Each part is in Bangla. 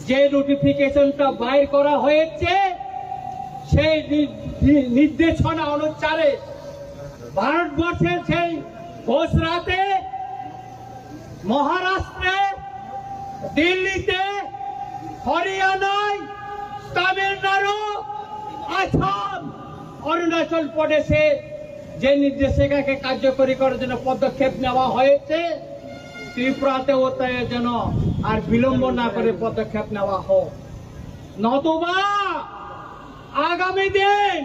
যে নোটিফিকেশনটা বাইর করা হয়েছে সেই নির্দেশনা অনুসারে ভারতবর্ষের সেই গুজরাটে, মহারাষ্ট্রে, দিল্লিতে, হরিয়ানায়, তামিলনাড়ু, আসাম, অরুণাচল প্রদেশে যে নির্দেশিকাকে কার্যকরী করার জন্য পদক্ষেপ নেওয়া হয়েছে, ত্রিপুরাতেও তাই যেন আর বিলম্ব না করে পদক্ষেপ নেওয়া হোক। নতুবা আগামী দিন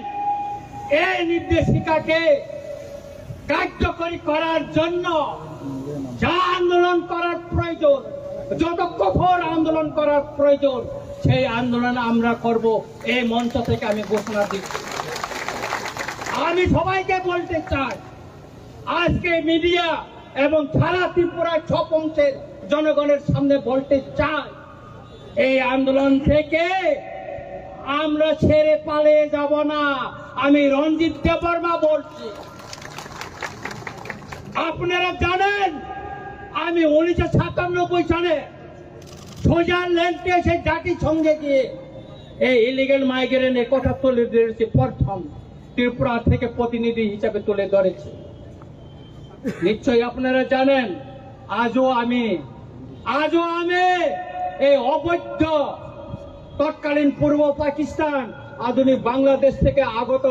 এই নির্দেশিকাকে কার্যকরী করার জন্য যা আন্দোলন করার প্রয়োজন, যত কঠোর আন্দোলন করার প্রয়োজন, সেই আন্দোলন আমরা করব। এই মঞ্চ থেকে আমি ঘোষণা দিচ্ছি। আমি সবাইকে বলতে চাই, আজকে মিডিয়া এবং সারা ত্রিপুরার সব অংশের জনগণের সামনে বলতে চাই, এই আন্দোলন থেকে আমরা ছেড়ে পালিয়ে যাব না। আমি রঞ্জিত দেববর্মা বলছি। আপনারা জানেন আমি 1997 সালে সুইজারল্যান্ডে এসে জাতিসংঘে গিয়ে এই ইলিগাল মাইগ্রেন্টের কথা তুলে ধরেছি। প্রথম ত্রিপুরা থেকে প্রতিনিধি হিসাবে তুলে ধরেছি। নিশ্চয়ই আপনারা জানেন আজও আমি এই অবৈধ তৎকালীন পূর্ব পাকিস্তান, আধুনিক বাংলাদেশ থেকে আগত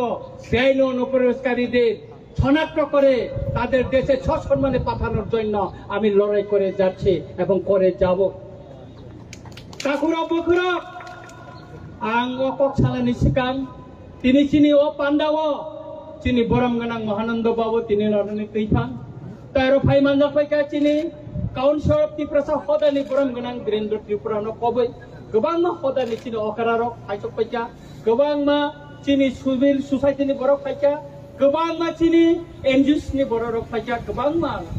বেআইন অনুপ্রবেশকারীদের শনাক্ত করে তাদের দেশে সসম্মানে পাঠানোর জন্য আমি লড়াই করে যাচ্ছি এবং করে যাব। কাকুরা বকুরা আঙ্গ কক্সালানি শিকাম তিনি চিনি ও পান্ডাও চিনি বরমগানাং মহানন্দ বাবু তিনি নরনি তৈফান তার ফাইমান ফাইকা চিনি কাউন্সিলর ত্রিপুরা হদানি বরমগানাং বীরেন্দ্র ত্রিপুরাनो কबै गोबां हदानि चिनि अकारारक फाइसक फाइका गोबां चिनि सिभिल ससाइटिनि बरक फाइका गोबां चिनि एनजिओसनि बरक फाइका गोबां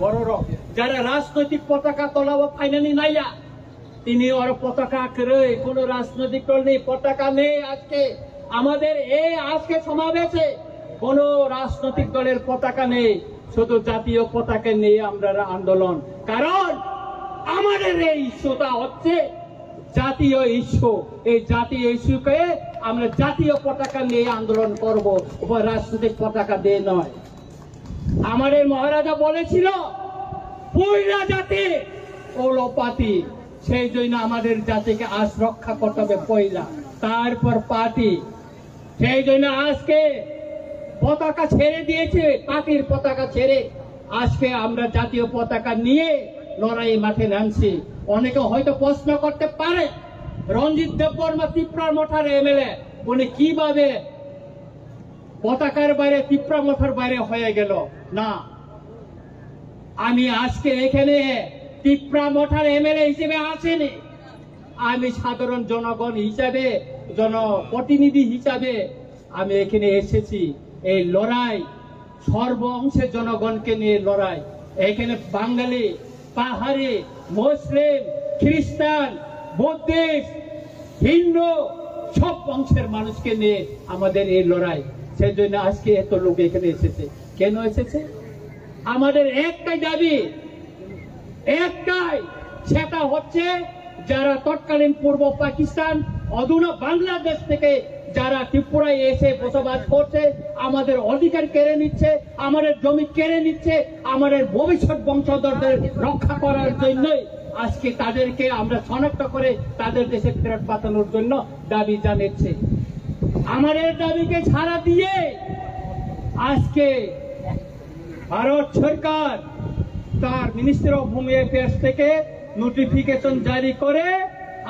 बरक যারা রাজনৈতিক পতাকা তলাও ফাইনানি নাইয়া তিনি আর পতাকা করে কোন রাজনৈতিক দল নেই, পতাকা নেই। আজকে আমাদের এই আজকে সমাবেশে কোন রাজনৈতিক দলের পতাকা নেই, শুধু জাতীয় পতাকা নিয়ে আমরা আন্দোলন। কারণ আমাদের এই ইস্যুটা হচ্ছে জাতীয় ইস্যু। এই জাতীয় ইস্যুকে আমরা জাতীয় পতাকা নিয়ে আন্দোলন করব, রাজনৈতিক পতাকা দিয়ে নয়। আমাদের মহারাজা বলেছিল পয়লা জাতি ওলোপাতি, সেই জন্য আমাদের জাতিকে আজ রক্ষা করতে হবে পয়লা, তারপর পার্টি। সেই জন্য আজকে পতাকা ছেড়ে দিয়েছে, পার্টির পতাকা ছেড়ে আজকে আমরা জাতীয় পতাকা নিয়ে লড়াই মাঠে নামছি। অনেকে হয়তো প্রশ্ন করতে পারে রঞ্জিত দেববর্মা ত্রিপুরা মঠার এমএলএ উনি কিভাবে পতাকার বাইরে ত্রিপুরা মঠার বাইরে হয়ে গেল। না, আমি আজকে এখানে ত্রিপুরা মঠার এমএলএ হিসেবে আসেনি, আমি সাধারণ জনগণ হিসাবে, জনপ্রতিনিধি হিসাবে আমি এখানে এসেছি। এই লড়াই সর্ব অংশের জনগণকে নিয়ে লড়াই। এখানে বাঙালি, পাহাড়ি, মুসলিম, খ্রিস্টান, বৌদ্ধিস্ট, হিন্দু সব অংশের মানুষকে নিয়ে আমাদের এই লড়াই। সেই জন্য আজকে এত লোক এখানে এসেছে। কেন এসেছে? আমাদের একটাই দাবি, একটাই, সেটা হচ্ছে যারা তৎকালীন পূর্ব পাকিস্তান, অধুনা বাংলাদেশ থেকে যারা ত্রিপুরায় এসে বসবাস করছে, আমাদের অধিকার কেড়ে নিচ্ছে, আমাদের জমি কেড়ে নিচ্ছে, আমাদের ভবিষ্যৎ বংশধরদের রক্ষা করার জন্যই আজকে তাদেরকে আমরা শনাক্ত করে তাদের দেশে ফেরত পাঠানোর জন্য দাবি জানাচ্ছে। আমাদের দাবিকে ছাড়া দিয়ে আজকে ভারত সরকার তার মিনিস্ট্রি অফ হোম অ্যাফেয়ার্স থেকে নোটিফিকেশন জারি করে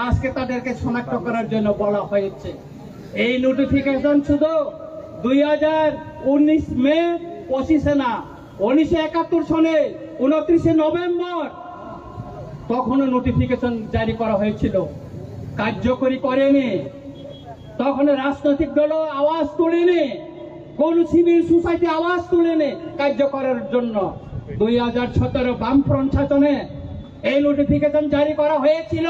আজকে তাদেরকে শনাক্ত করার জন্য বলা হয়েছে। এই নোটিফিকেশন শুধু 2019 মে 25 না, 1971 সালে 29 নভেম্বর তখনও নোটিফিকেশন জারি করা হয়েছিল, কার্যকরী করেনি। তখন রাজনৈতিক দল আওয়াজ তোলেনি, কোন সিভিল সোসাইটি আওয়াজ তোলেনি কার্য করার জন্য। 2017 বামফ্রন্ট শাসনে এই নোটিফিকেশন জারি করা হয়েছিল,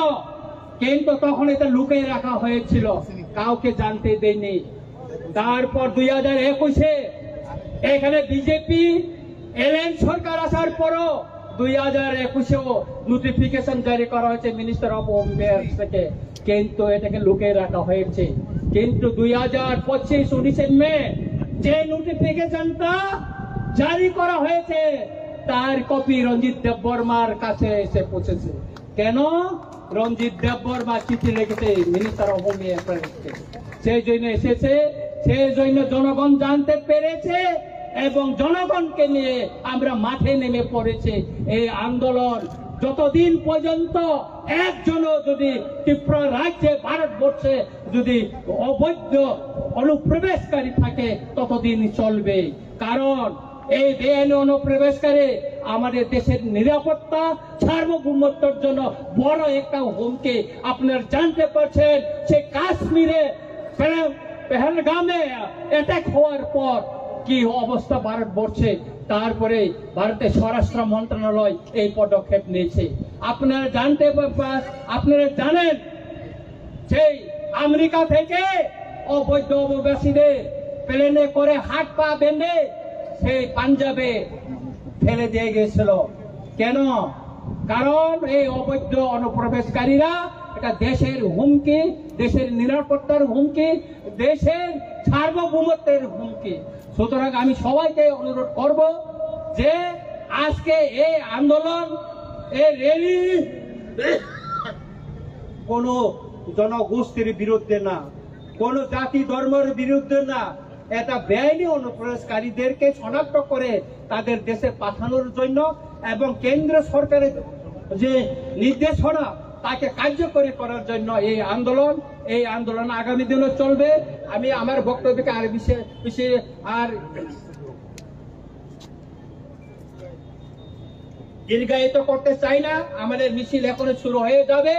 কিন্তু তখন এটা লুকিয়ে রাখা হয়েছিল, কাউকে জানতে দেয়নি। তারপর 2021-এ এখানে বিজেপি এলএন সরকার আসার পরও 2021-এও নোটিফিকেশন জারি করা হয়েছে মিনিস্টার অফ হোম অ্যাফেয়ার্স থেকে, কিন্তু এটাকে লুকিয়ে রাখা হয়েছে। কিন্তু 2025-19 মে যে নোটিফিকেশনটা জারি করা হয়েছে তার কপি রঞ্জিত দেববর্মার কাছে এসে পৌঁছেছে। কেন? রঞ্জিত দেববর্মা চিঠি লিখেছে মিনিস্টার অফ হোম অ্যাফেয়ার্সকে, সেই জন্য এসেছে, সেই জন্য জনগণ জানতে পেরেছে এবং জনগণকে নিয়ে আমরা মাঠে নেমে পড়েছে। এই আন্দোলন যতদিন পর্যন্ত একজনও যদি ত্রিপুরা রাজ্যে ভারতবর্ষে যদি অবৈধ অনুপ্রবেশকারী থাকে ততদিন চলবে। কারণ এই বেআইনি অনুপ্রবেশকারী আমাদের দেশের নিরাপত্তা সার্বভৌমত্বের জন্য বড় একটা হুমকি। আপনারা জানতে পারছেন সে কাশ্মীরে পেহেলগামে অ্যাটাক হওয়ার পর কি অবস্থা ভারতবর্ষে, তারপরে ভারতের স্বরাষ্ট্র মন্ত্রণালয় এই পদক্ষেপ নিয়েছে। আপনারা জানেন সেই আমেরিকা থেকে অবৈধ অভিবাসীদের প্লেনে করে হাত পা বেঁধে সেই পাঞ্জাবে ফেলে দিয়ে গেছিল। কেন? কারণ এই অবৈধ অনুপ্রবেশকারীরা এটা দেশের হুমকি, দেশের নিরাপত্তার হুমকি, দেশের সার্বভৌমত্বের হুমকি। সুতরাং আমি সবাইকে অনুরোধ করব যে আজকে এই আন্দোলন, এই র্যালি কোন জনগোষ্ঠীর বিরুদ্ধে না, কোন জাতি ধর্মের বিরুদ্ধে না, এটা বেআইনি অনুপ্রবেশকারীদেরকে শনাক্ত করে তাদের দেশে পাঠানোর জন্য এবং কেন্দ্র সরকারের যে নির্দেশনা তাকে কার্যকরী করার জন্য এই আন্দোলন আগামী দিনও চলবে। আমি আমার বক্তব্যকে আর বিশেষ আর দীর্ঘায়িত করতে চাই না। আমাদের মিছিল এখনো শুরু হয়ে যাবে।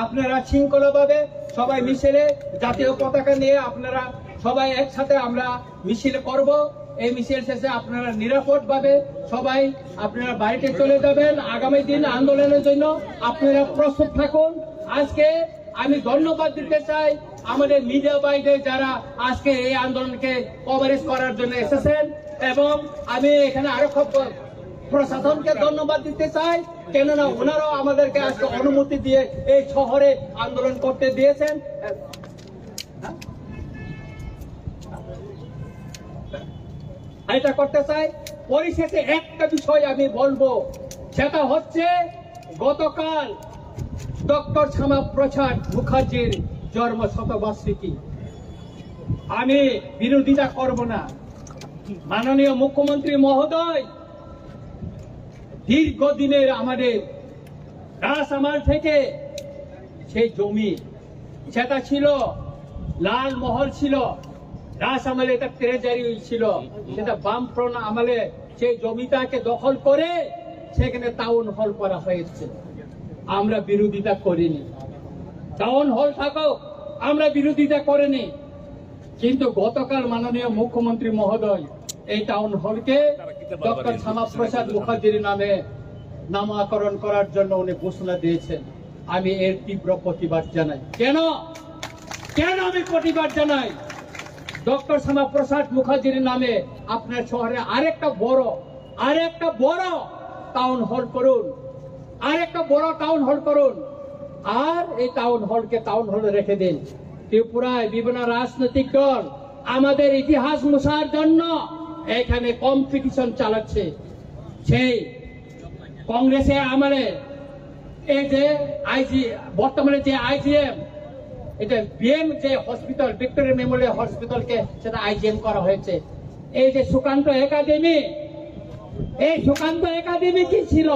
আপনারা শৃঙ্খলাভাবে সবাই মিছিলে জাতীয় পতাকা নিয়ে আপনারা সবাই একসাথে আমরা মিছিল করব। এই মিছিল শেষে আপনারা নিরাপদভাবে সবাই আপনারা বাড়িতে চলে যাবেন। আগামী দিন আন্দোলনের জন্য আপনারা প্রস্তুত থাকুন। আজকে আমি ধন্যবাদ দিতে চাই আমাদের মিডিয়া ভাইদের যারা আজকে এই আন্দোলনকে কভারেজ করার জন্য এসেছেন, এবং আমি এখানে আরো খুব প্রশাসনকে ধন্যবাদ দিতে চাই, কেননা ওনারাও আমাদেরকে আজকে অনুমতি দিয়ে এই শহরে আন্দোলন করতে দিয়েছেন। এটা করতে চাই। পরিশেষে একটা বিষয় আমি বলবো, সেটা হচ্ছে গতকাল ডক্টর শ্যামাপ্রসাদ মুখার্জির জন্ম শতবার্ষিকী। আমি বিরোধিতা করব না। মাননীয় মুখ্যমন্ত্রী মহোদয় দীর্ঘদিনের আমাদের রাজআমাল থেকে সেই জমি, সেটা ছিল লাল মহল ছিল, রাজআমালে এটা ট্রেজারি ছিল, সেটা বামফ্রন্ট আমলে সেই জমিটাকে দখল করে সেখানে টাউন হল করা হয়েছে। আমরা বিরোধিতা করিনি, টাউন হল থাকো, আমরা বিরোধিতা করিনি। কিন্তু গতকাল মাননীয় মুখ্যমন্ত্রী মহোদয় এই টাউন হলকে ডক্টর শ্যামাপ্রসাদ মুখার্জির নামে নামকরণ করার জন্য উনি ঘোষণা দিয়েছেন। আমি এর তীব্র প্রতিবাদ জানাই। কেন আমি প্রতিবাদ জানাই? ডক্টর শ্যামাপ্রসাদ মুখার্জির নামে আপনার শহরে আরেকটা বড় টাউন হল করুন, আরেকটা বড় টাউন হল করুন, আর এই টাউন হলকে টাউন হলে রেখে দিন। ত্রিপুরায় বিভিন্ন রাজনৈতিক দল আমাদের ইতিহাস মুছার জন্য এখানে কম্পিটিশন চালাচ্ছে। সেই কংগ্রেসের আমলে এই যে বর্তমানে যে IGM, এটা বিএম যে হসপিটাল, ভিক্টোরিয়া মেমোরিয়াল হসপিটালকে সেটা IGM করা হয়েছে। এই যে সুকান্ত একাডেমি, এই সুকান্ত একাডেমি কি ছিল?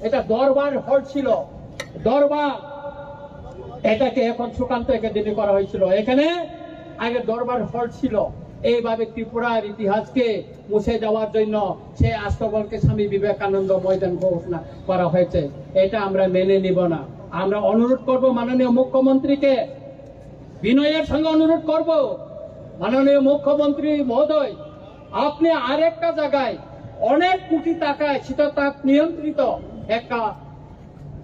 এটা দরবার হল ছিল, দরবার, এটাকে এখন সুকান্ত একাডেমি করা হয়েছিল। এখানে আগে দরবার হল ছিল। এইভাবে ত্রিপুরার ইতিহাসকে মুছে যাওয়ার জন্য সে আস্তবলকে স্বামী বিবেকানন্দ ময়দান ঘোষণা করা হয়েছে। এটা আমরা মেনে নিব না। আমরা অনুরোধ করব মাননীয় মুখ্যমন্ত্রীকে, বিনয়ের সঙ্গে অনুরোধ করব, মাননীয় মুখ্যমন্ত্রী মহোদয়, আপনি আরেকটা জায়গায় অনেক কোটি টাকায় শীততাপ নিয়ন্ত্রিত একটা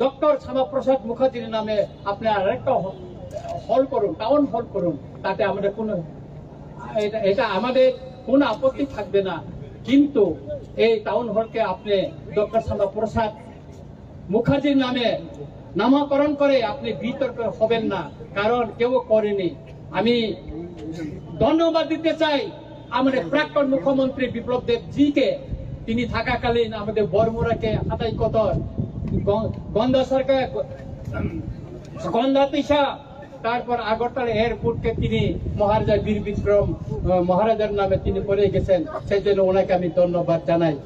ডক্টর শ্যামাপ্রসাদ মুখার্জির নামে আপনি আরেকটা হল করুন, টাউন হল করুন, তাতে আমাদের এটা আমাদের কোনো আপত্তি থাকবে না। কিন্তু এই টাউন হলকে আপনি ডক্টর শ্যামাপ্রসাদ মুখার্জির নামে নামকরণ করে আপনি বিতর্ক হবেন না, কারণ কেউ করেনি। আমি ধন্যবাদ দিতে চাই আমাদের প্রাক্তন মুখ্যমন্ত্রী বিপ্লব দেব জিকে। তিনি থাকাকালীন আমাদের বরমুড়াকে আদায় কত গন্ধা সরকার গন্ধাতিসা, তারপর আগরতলা এয়ারপোর্টকে তিনি মহারাজা বীর বিক্রম মহারাজার নামে তিনি করে গেছেন, সেই জন্য ওনাকে আমি ধন্যবাদ জানাই।